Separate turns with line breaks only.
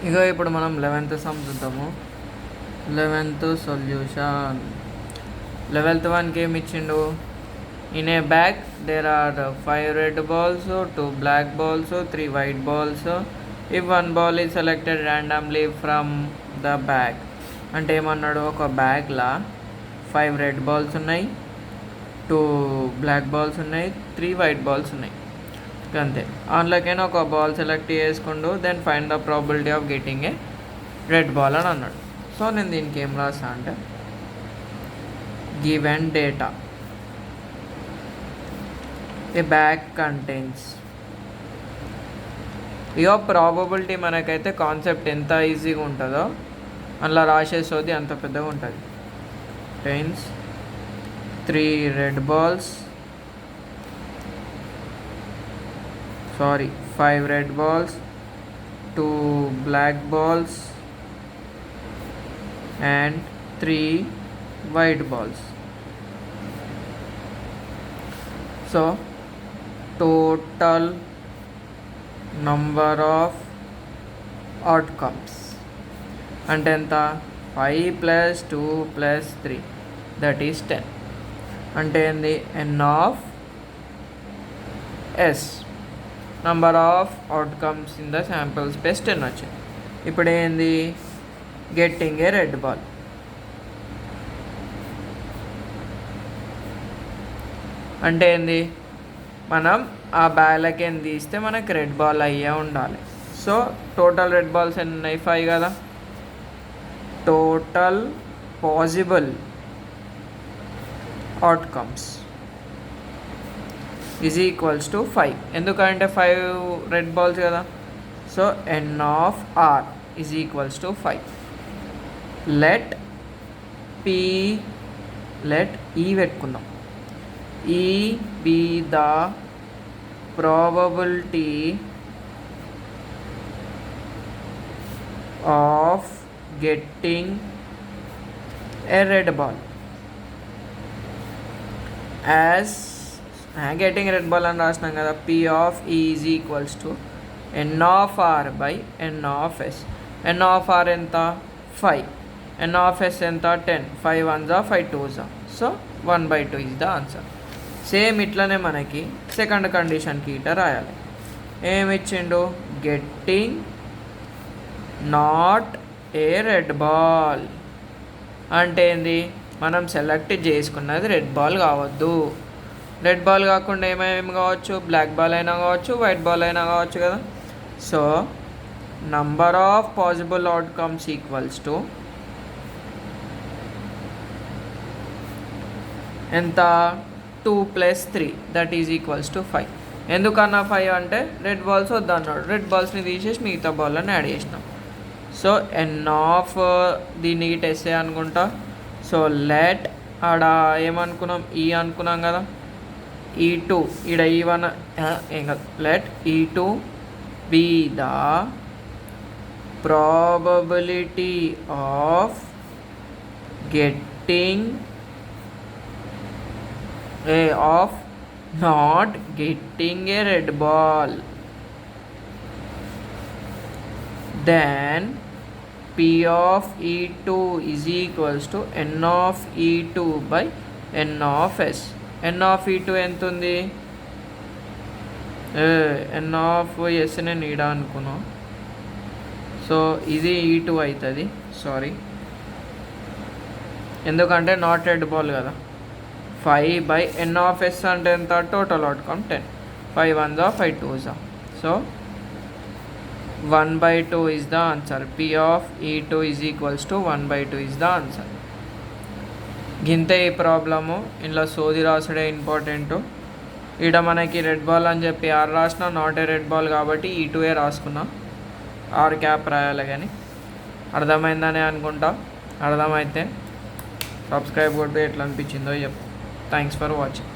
ఇక ఇప్పుడు మనం 11th సమ్ చూద్దాము. 11th solution. 11th వన్కి ఏమి ఇచ్చిండు? In a bag there are 5 red balls, 2 black balls, 3 white balls. If one ball is selected randomly from the bag. అంటే ఏమన్నాడు, ఒక బ్యాగ్లా 5 రెడ్ బాల్స్ ఉన్నాయి, 2 బ్లాక్ బాల్స్ ఉన్నాయి, 3 వైట్ బాల్స్ ఉన్నాయి. అంతే. అందులోకైనా ఒక బాల్ సెలెక్ట్ చేసుకుండు, then find the probability of getting a red ball అని అన్నాడు. సో నేను దీనికి ఏం రాసా అంటే, given data a bag contains. ఇక ప్రాబబిలిటీ మనకైతే కాన్సెప్ట్ ఎంత ఈజీగా ఉంటుందో అందులో రాసేసోది అంత పెద్దగా ఉంటుంది. టెన్స్ 3 red balls, 5 red balls, 2 black balls and 3 white balls. So total number of outcomes అంటే ఎంత? 5 + 2 + 3 that is 10. అంటే ఏంది? n of s number of outcomes in the sample space 10 వచ్చింది. ఇప్పుడు ఏంది? Getting a red ball. అంటే ఏంది? మనం ఆ బ్యాగ్లకి ఏం తీస్తే మనకి రెడ్ బాల్ అయ్యే ఉండాలి. సో టోటల్ రెడ్ బాల్స్ ఎన్ని ఉన్నాయి? 5 కదా. Total possible outcomes is equals to 5. ఎందుకంటే 5 రెడ్ బాల్స్ కదా. So n of r is equals to 5. Let ఈ పెట్టుకుందాం. ఈ B the probability of getting a red ball. As getting red ball అని రాసినాం కదా. పి ఆఫ్ ఈ is equals to n of r by n of s. n of r ఎంత? 5. n of s ఎంత? 10. 5 1s 5 2s. So 1/2 is the answer. Same ఇట్లనే మనకి second కండిషన్కి ఇట రాయాలి. ఏమి ఇచ్చిండు? Getting not a red ball. అంటే ఏంది? మనం సెలెక్ట్ చేసుకున్నది రెడ్ బాల్ కావద్దు. రెడ్ బాల్ కాకుండా ఏమేమి కావచ్చు? బ్లాక్ బాల్ అయినా కావచ్చు, వైట్ బాల్ అయినా కావచ్చు కదా. So number of possible outcomes equals to ఎంత? 2 + 3 దట్ ఈజ్ ఈక్వల్స్ టు 5. ఎందుకన్నా 5 అంటే రెడ్ బాల్స్ వద్దన్నాడు. రెడ్ బాల్స్ని తీసేసి మిగతా బాల్ని యాడ్ చేసినాం. సో n ఆఫ్ దీన్ని టెస్ట్ అనుకుంటా. సో లెట్ ఆడ ఏమనుకున్నాం? ఈ అనుకున్నాం కదా. E2 ఈడ E1 ఏం కాదు. Let E2 be the probability of getting of not getting a red ball. Then P of E2 is equals to n of E2 by n of s. n of E2 ఎంత ఉంది? n of s నేను ఈడ అనుకున్నాను. So ఇది E2 అవుతుంది. Sorry, ఎందుకంటే not red ball కదా. 5 by n of s అంటే ఎంత? Total outcome 10. 5 1s 5 2s. So 1/2 is the answer. P of E2 is equals to 1/2 is the answer. గింతే ఈ ప్రాబ్లము. ఇందులో సోది రాసుడే ఇంపార్టెంట్. ఈడ మనకి రెడ్ బాల్ అని చెప్పి ఆర్ రాసిన, నాట్ ఏ రెడ్ బాల్ కాబట్టి E2 రాసుకున్నా. ఆర్ క్యాప్ రాయాలి. కానీ అర్థమైందని అనుకుంటా. అర్థమైతే సబ్స్క్రైబ్ కొడితే ఎట్లా అనిపించిందో చెప్పు. Thanks for watching.